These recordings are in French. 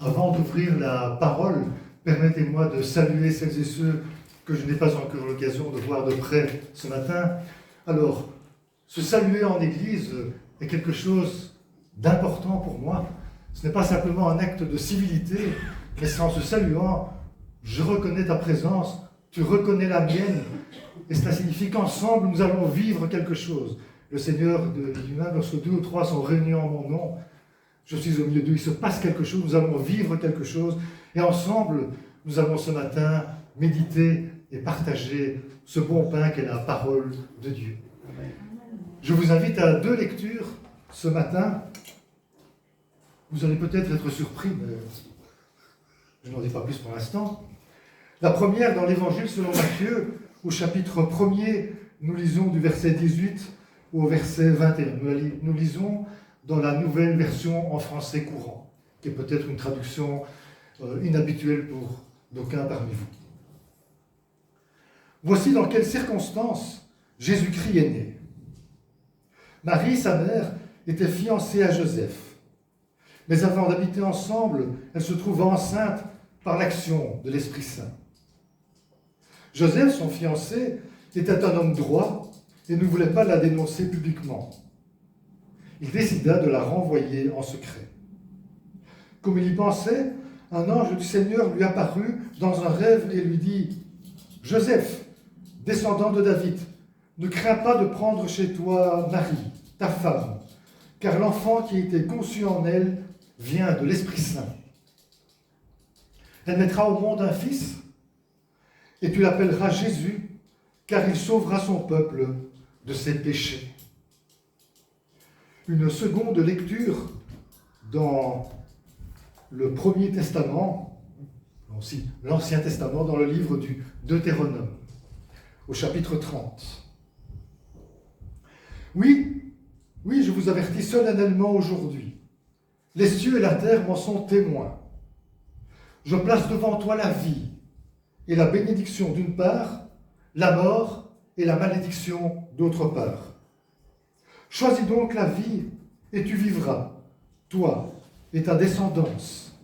Avant d'ouvrir la parole, permettez-moi de saluer celles et ceux que je n'ai pas encore l'occasion de voir de près ce matin. Alors, se saluer en Église est quelque chose d'important pour moi. Ce n'est pas simplement un acte de civilité, mais c'est en se saluant, je reconnais ta présence, tu reconnais la mienne, et cela signifie qu'ensemble nous allons vivre quelque chose. Le Seigneur dit lui-même, lorsque 2 ou 3 sont réunis en mon nom, je suis au milieu d'eux, il se passe quelque chose, nous allons vivre quelque chose, et ensemble, nous allons ce matin méditer et partager ce bon pain qu'est la parole de Dieu. Je vous invite à 2 lectures ce matin. Vous allez peut-être être surpris, mais je n'en dis pas plus pour l'instant. La première dans l'Évangile selon Matthieu, au chapitre 1er, nous lisons du verset 18 au verset 21. Nous lisons dans la nouvelle version en français courant, qui est peut-être une traduction inhabituelle pour d'aucuns parmi vous. Voici dans quelles circonstances Jésus-Christ est né. Marie, sa mère, était fiancée à Joseph. Mais avant d'habiter ensemble, elle se trouva enceinte par l'action de l'Esprit Saint. Joseph, son fiancé, était un homme droit et ne voulait pas la dénoncer publiquement. Il décida de la renvoyer en secret. Comme il y pensait, un ange du Seigneur lui apparut dans un rêve et lui dit « Joseph, descendant de David, ne crains pas de prendre chez toi Marie, ta femme, car l'enfant qui a été conçu en elle vient de l'Esprit Saint. Elle mettra au monde un fils, et tu l'appelleras Jésus, car il sauvera son peuple de ses péchés. » Une seconde lecture dans le Premier Testament, aussi l'Ancien Testament, dans le livre du Deutéronome, au chapitre 30. Oui, je vous avertis solennellement aujourd'hui. Les cieux et la terre m'en sont témoins. Je place devant toi la vie et la bénédiction d'une part, la mort et la malédiction d'autre part. Choisis donc la vie et tu vivras, toi et ta descendance.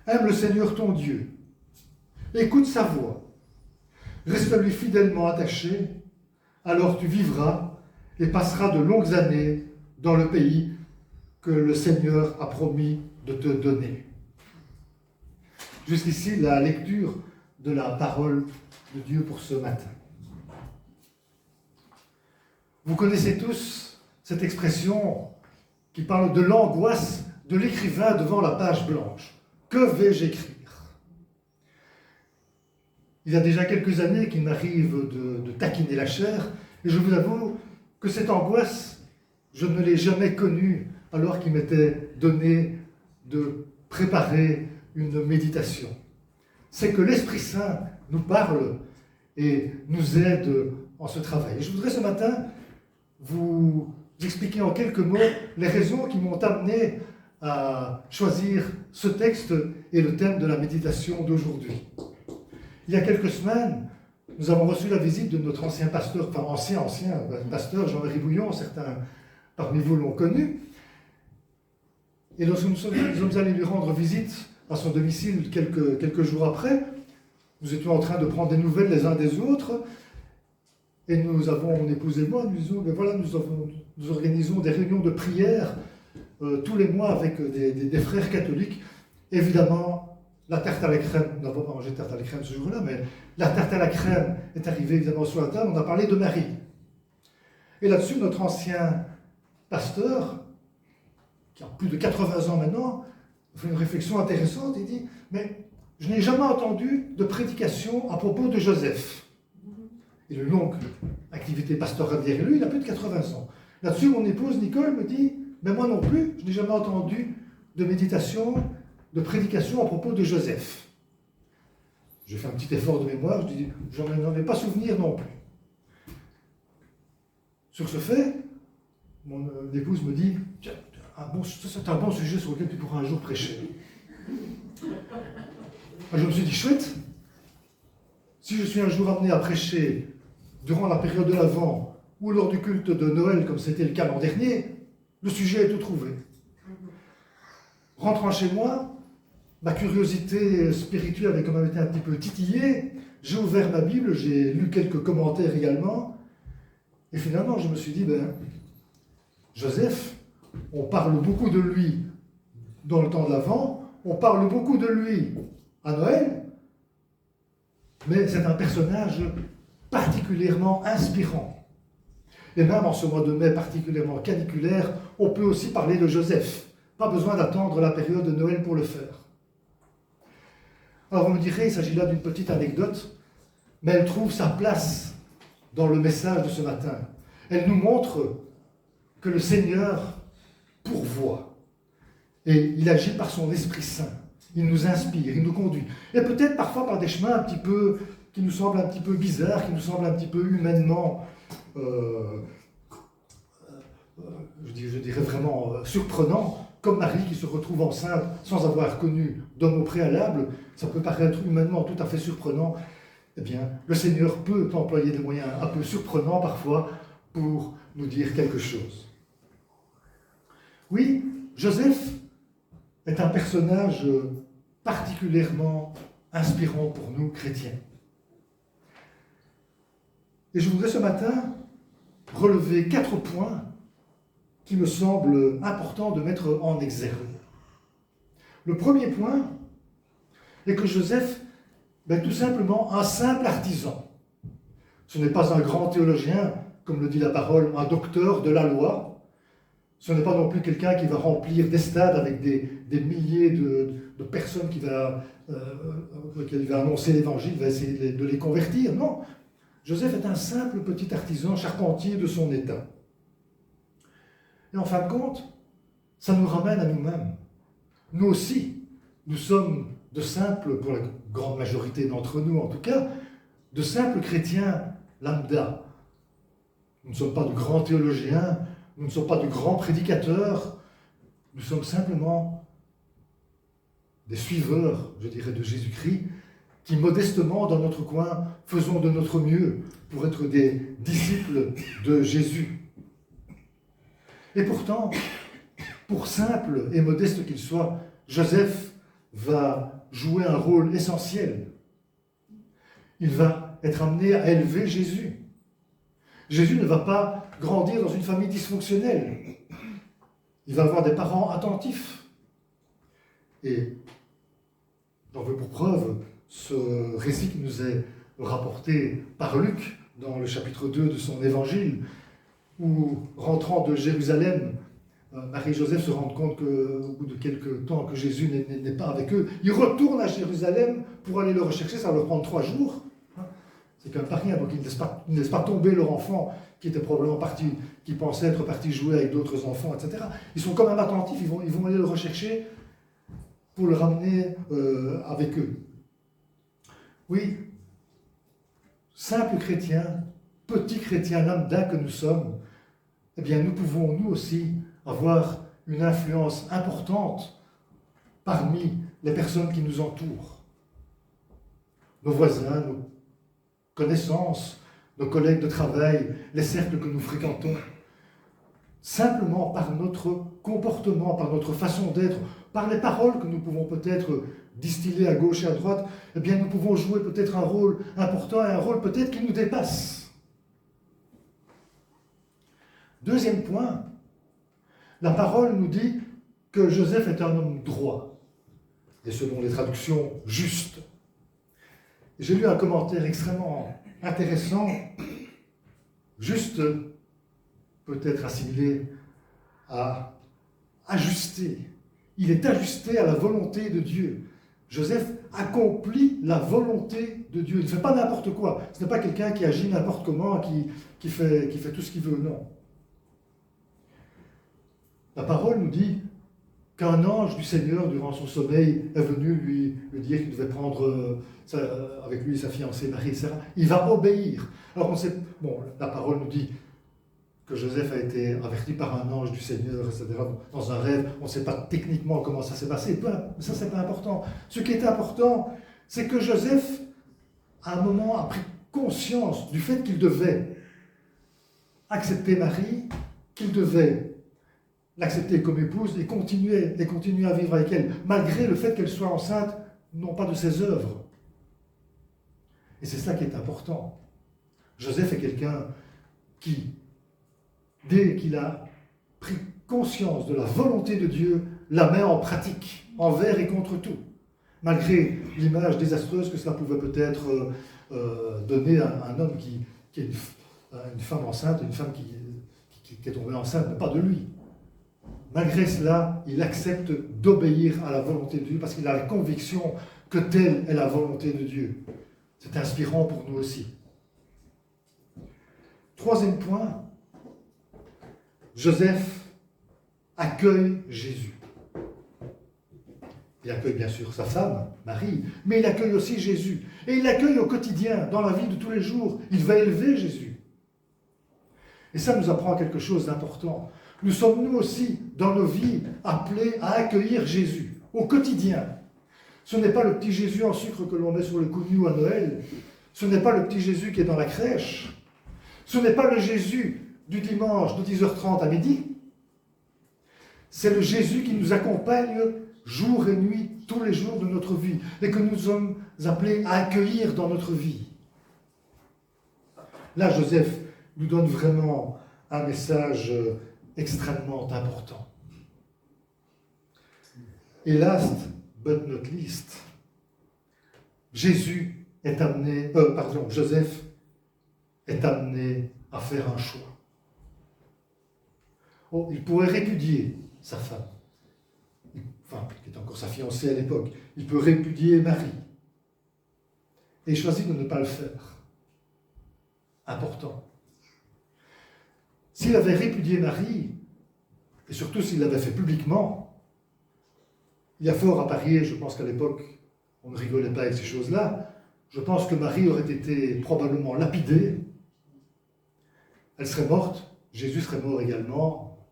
Aime le Seigneur ton Dieu. Écoute sa voix. Reste-lui fidèlement attaché, alors tu vivras et passeras de longues années dans le pays que le Seigneur a promis de te donner. Jusqu'ici, la lecture de la parole de Dieu pour ce matin. Vous connaissez tous cette expression qui parle de l'angoisse de l'écrivain devant la page blanche. Que vais-je écrire ? Il y a déjà quelques années qu'il m'arrive de taquiner la chair, et je vous avoue que cette angoisse, je ne l'ai jamais connue alors qu'il m'était donné de préparer une méditation. C'est que l'Esprit Saint nous parle et nous aide en ce travail. Et je voudrais ce matin vous expliquer en quelques mots les raisons qui m'ont amené à choisir ce texte et le thème de la méditation d'aujourd'hui. Il y a quelques semaines, nous avons reçu la visite de notre ancien pasteur, ancien pasteur Jean-Marie Bouillon, certains parmi vous l'ont connu. Et lorsque nous sommes allés lui rendre visite à son domicile quelques jours après, nous étions en train de prendre des nouvelles les uns des autres, et nous avons, mon épouse et moi, nous organisons des réunions de prière tous les mois avec des frères catholiques. Évidemment, la tarte à la crème, nous n'avons pas mangé de tarte à la crème ce jour-là, mais la tarte à la crème est arrivée évidemment sur la table, on a parlé de Marie. Et là-dessus, notre ancien pasteur, qui a plus de 80 ans maintenant, fait une réflexion intéressante, il dit « Mais je n'ai jamais entendu de prédication à propos de Joseph. » Il a une longue activité pastorale derrière lui, il a plus de 80 ans. Là-dessus, mon épouse Nicole me dit « Mais moi non plus, je n'ai jamais entendu de méditation, de prédication à propos de Joseph. » J'ai fait un petit effort de mémoire, je dis « Je n'en ai pas souvenir non plus. » Sur ce fait, mon épouse me dit « Tiens, c'est un bon sujet sur lequel tu pourras un jour prêcher. » Je me suis dit « Chouette, si je suis un jour amené à prêcher durant la période de l'Avent ou lors du culte de Noël, comme c'était le cas l'an dernier, le sujet est tout trouvé. » Rentrant chez moi, ma curiosité spirituelle avait quand même été un petit peu titillée. J'ai ouvert ma Bible, j'ai lu quelques commentaires également. Et finalement, je me suis dit, Joseph, on parle beaucoup de lui dans le temps de l'Avent, on parle beaucoup de lui à Noël, mais c'est un personnage particulièrement inspirant. Et même en ce mois de mai particulièrement caniculaire, on peut aussi parler de Joseph. Pas besoin d'attendre la période de Noël pour le faire. Alors on me dirait, il s'agit là d'une petite anecdote, mais elle trouve sa place dans le message de ce matin. Elle nous montre que le Seigneur pourvoit. Et il agit par son Esprit Saint. Il nous inspire, il nous conduit. Et peut-être parfois par des chemins un petit peu, qui nous semblent un petit peu bizarres, qui nous semblent un petit peu humainement, je dirais vraiment surprenants, comme Marie qui se retrouve enceinte sans avoir connu d'homme au préalable. Ça peut paraître humainement tout à fait surprenant. Eh bien, le Seigneur peut employer des moyens un peu surprenants parfois pour nous dire quelque chose. Oui, Joseph est un personnage particulièrement inspirant pour nous, chrétiens. Et je voudrais ce matin relever 4 points qui me semblent importants de mettre en exergue. Le premier point est que Joseph est tout simplement un simple artisan. Ce n'est pas un grand théologien, comme le dit la parole, un docteur de la loi. Ce n'est pas non plus quelqu'un qui va remplir des stades avec des milliers de personnes qui va annoncer l'évangile, va essayer de les convertir. Non, Joseph est un simple petit artisan charpentier de son état. Et en fin de compte, ça nous ramène à nous-mêmes. Nous aussi, nous sommes de simples, pour la grande majorité d'entre nous en tout cas, de simples chrétiens lambda. Nous ne sommes pas de grands théologiens, nous ne sommes pas de grands prédicateurs, nous sommes simplement des suiveurs, je dirais, de Jésus-Christ, qui modestement, dans notre coin, faisons de notre mieux pour être des disciples de Jésus. Et pourtant, pour simple et modeste qu'il soit, Joseph va jouer un rôle essentiel. Il va être amené à élever Jésus. Jésus ne va pas grandir dans une famille dysfonctionnelle. Il va avoir des parents attentifs. Et j'en veux pour preuve ce récit qui nous est rapporté par Luc dans le chapitre 2 de son évangile, où, rentrant de Jérusalem, Marie et Joseph se rendent compte qu'au bout de quelques temps que Jésus n'est pas avec eux, ils retournent à Jérusalem pour aller le rechercher, ça va leur prendre 3 jours. C'est quand même pas rien, donc ils ne laissent pas tomber leur enfant qui était probablement parti, qui pensait être parti jouer avec d'autres enfants, etc. Ils sont quand même attentifs, ils vont aller le rechercher pour le ramener avec eux. Oui, simple chrétien, petit chrétien lambda que nous sommes, eh bien nous pouvons nous aussi avoir une influence importante parmi les personnes qui nous entourent. Nos voisins, nos connaissances, nos collègues de travail, les cercles que nous fréquentons. Simplement par notre comportement, par notre façon d'être, par les paroles que nous pouvons peut-être distiller à gauche et à droite, eh bien nous pouvons jouer peut-être un rôle important et un rôle peut-être qui nous dépasse. Deuxième point, la parole nous dit que Joseph est un homme droit, et selon les traductions, juste. J'ai lu un commentaire extrêmement intéressant, juste peut-être assimilé à ajuster. Il est ajusté à la volonté de Dieu. Joseph accomplit la volonté de Dieu. Il ne fait pas n'importe quoi. Ce n'est pas quelqu'un qui agit n'importe comment, qui fait tout ce qu'il veut, non. La parole nous dit qu'un ange du Seigneur, durant son sommeil, est venu lui dire qu'il devait prendre avec lui sa fiancée Marie, etc. Il va obéir. Alors on sait, la parole nous dit que Joseph a été averti par un ange du Seigneur, etc. Dans un rêve, on ne sait pas techniquement comment ça s'est passé, mais ça c'est pas important. Ce qui est important, c'est que Joseph, à un moment, a pris conscience du fait qu'il devait accepter Marie, qu'il devait l'accepter comme épouse et continuer à vivre avec elle, malgré le fait qu'elle soit enceinte, non pas de ses œuvres. Et c'est ça qui est important. Joseph est quelqu'un qui, dès qu'il a pris conscience de la volonté de Dieu, la met en pratique, envers et contre tout. Malgré l'image désastreuse que cela pouvait peut-être donner à un homme qui est une femme enceinte, une femme qui est tombée enceinte, mais pas de lui. Malgré cela, il accepte d'obéir à la volonté de Dieu parce qu'il a la conviction que telle est la volonté de Dieu. C'est inspirant pour nous aussi. Troisième point, Joseph accueille Jésus. Il accueille bien sûr sa femme, Marie, mais il accueille aussi Jésus. Et il l'accueille au quotidien, dans la vie de tous les jours. Il va élever Jésus. Et ça nous apprend quelque chose d'important. Nous sommes nous aussi, dans nos vies, appelés à accueillir Jésus, au quotidien. Ce n'est pas le petit Jésus en sucre que l'on met sur le coup de nous à Noël. Ce n'est pas le petit Jésus qui est dans la crèche. Ce n'est pas le Jésus du dimanche de 10h30 à midi. C'est le Jésus qui nous accompagne jour et nuit, tous les jours de notre vie, et que nous sommes appelés à accueillir dans notre vie. Là, Joseph nous donne vraiment un message extrêmement important. Et last but not least, Joseph est amené à faire un choix. Oh, il pourrait répudier sa femme, qui est encore sa fiancée à l'époque. Il peut répudier Marie. Et il choisit de ne pas le faire. Important. S'il avait répudié Marie, et surtout s'il l'avait fait publiquement, il y a fort à parier, je pense qu'à l'époque, on ne rigolait pas avec ces choses-là, je pense que Marie aurait été probablement lapidée, elle serait morte, Jésus serait mort également,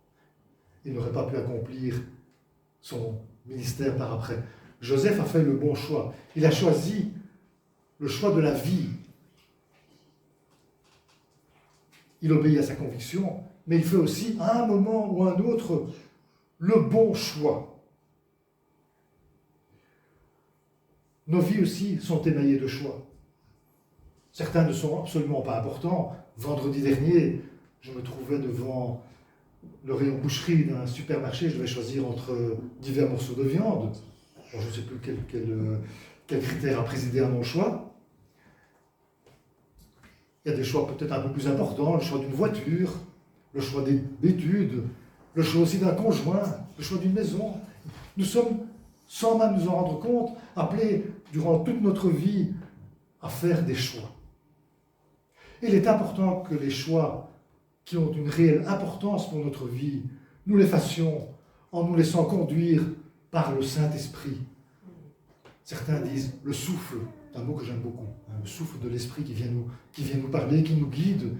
il n'aurait pas pu accomplir son ministère par après. Joseph a fait le bon choix. Il a choisi le choix de la vie. Il obéit à sa conviction, mais il fait aussi, à un moment ou à un autre, le bon choix. Nos vies aussi sont émaillées de choix. Certains ne sont absolument pas importants. Vendredi dernier, je me trouvais devant le rayon boucherie d'un supermarché, je devais choisir entre divers morceaux de viande. Bon, je ne sais plus quel critère a présidé à mon choix. Il y a des choix peut-être un peu plus importants, le choix d'une voiture, le choix d'études, le choix aussi d'un conjoint, le choix d'une maison. Nous sommes, sans même nous en rendre compte, appelés durant toute notre vie à faire des choix. Il est important que les choix qui ont une réelle importance pour notre vie, nous les fassions en nous laissant conduire par le Saint-Esprit. Certains disent le souffle, c'est un mot que j'aime beaucoup, le souffle de l'Esprit qui vient nous parler, qui nous guide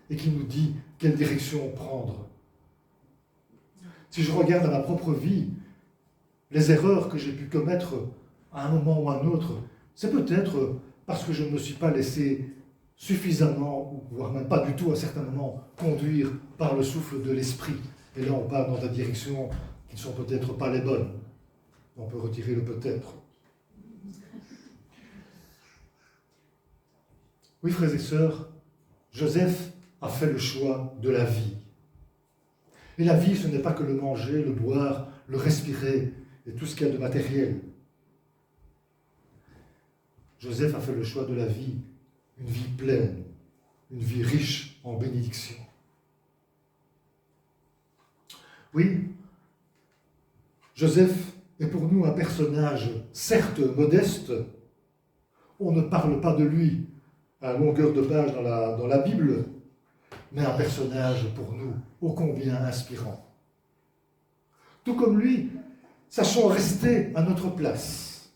et qui nous dit quelle direction prendre. Si je regarde à ma propre vie, les erreurs que j'ai pu commettre à un moment ou à un autre, c'est peut-être parce que je ne me suis pas laissé suffisamment, voire même pas du tout à certains moments, conduire par le souffle de l'Esprit. Et là, on part dans des directions qui ne sont peut-être pas les bonnes. On peut retirer le peut-être. Oui, frères et sœurs, Joseph a fait le choix de la vie. Et la vie, ce n'est pas que le manger, le boire, le respirer et tout ce qu'il y a de matériel. Joseph a fait le choix de la vie, une vie pleine, une vie riche en bénédictions. Oui, Joseph est pour nous un personnage, certes modeste, on ne parle pas de lui à longueur de page dans la Bible, mais un personnage pour nous ô combien inspirant. Tout comme lui, sachons rester à notre place,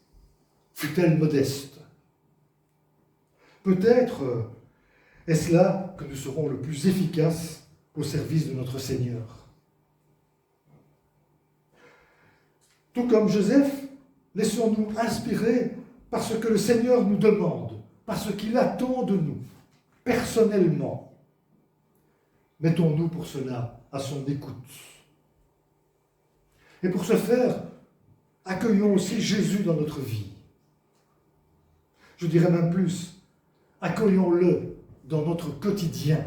fût-elle modeste. Peut-être est-ce là que nous serons le plus efficaces au service de notre Seigneur. Tout comme Joseph, laissons-nous inspirer par ce que le Seigneur nous demande, par ce qu'il attend de nous, personnellement. Mettons-nous pour cela à son écoute. Et pour ce faire, accueillons aussi Jésus dans notre vie. Je dirais même plus, accueillons-le dans notre quotidien,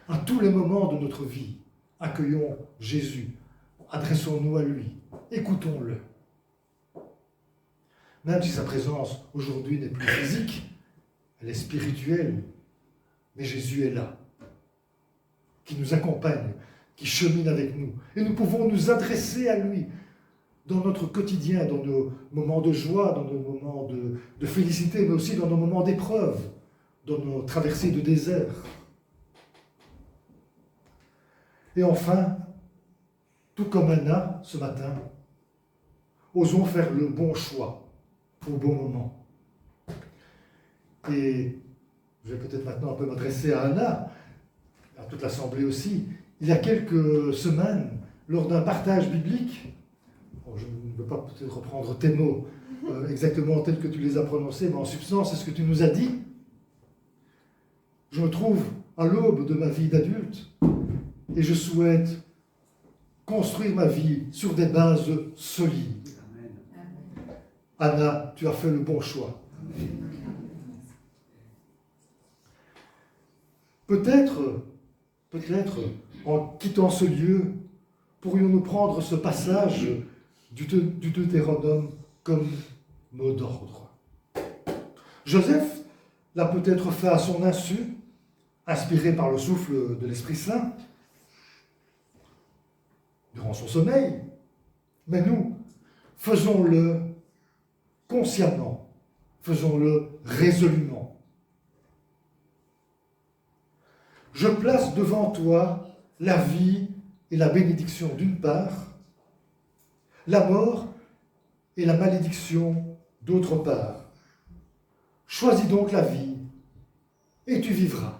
à tous les moments de notre vie. Accueillons Jésus, adressons-nous à lui, écoutons-le. Même si sa présence aujourd'hui n'est plus physique, elle est spirituelle, mais Jésus est là, qui nous accompagne, qui chemine avec nous. Et nous pouvons nous adresser à lui dans notre quotidien, dans nos moments de joie, dans nos moments de félicité, mais aussi dans nos moments d'épreuve, dans nos traversées de désert. Et enfin, tout comme Anna ce matin, osons faire le bon choix au bon moment. Et je vais peut-être maintenant un peu m'adresser à Anna, à toute l'Assemblée aussi. Il y a quelques semaines, lors d'un partage biblique, je ne peux pas peut-être reprendre tes mots exactement tels que tu les as prononcés, mais en substance, c'est ce que tu nous as dit. Je me trouve à l'aube de ma vie d'adulte et je souhaite construire ma vie sur des bases solides. Amen. Anna, tu as fait le bon choix. Amen. Peut-être, en quittant ce lieu, pourrions-nous prendre ce passage du Deutéronome comme mot d'ordre. Joseph l'a peut-être fait à son insu, inspiré par le souffle de l'Esprit Saint, durant son sommeil, mais nous, faisons-le consciemment, faisons-le résolument. Je place devant toi la vie et la bénédiction d'une part, la mort et la malédiction d'autre part. Choisis donc la vie et tu vivras.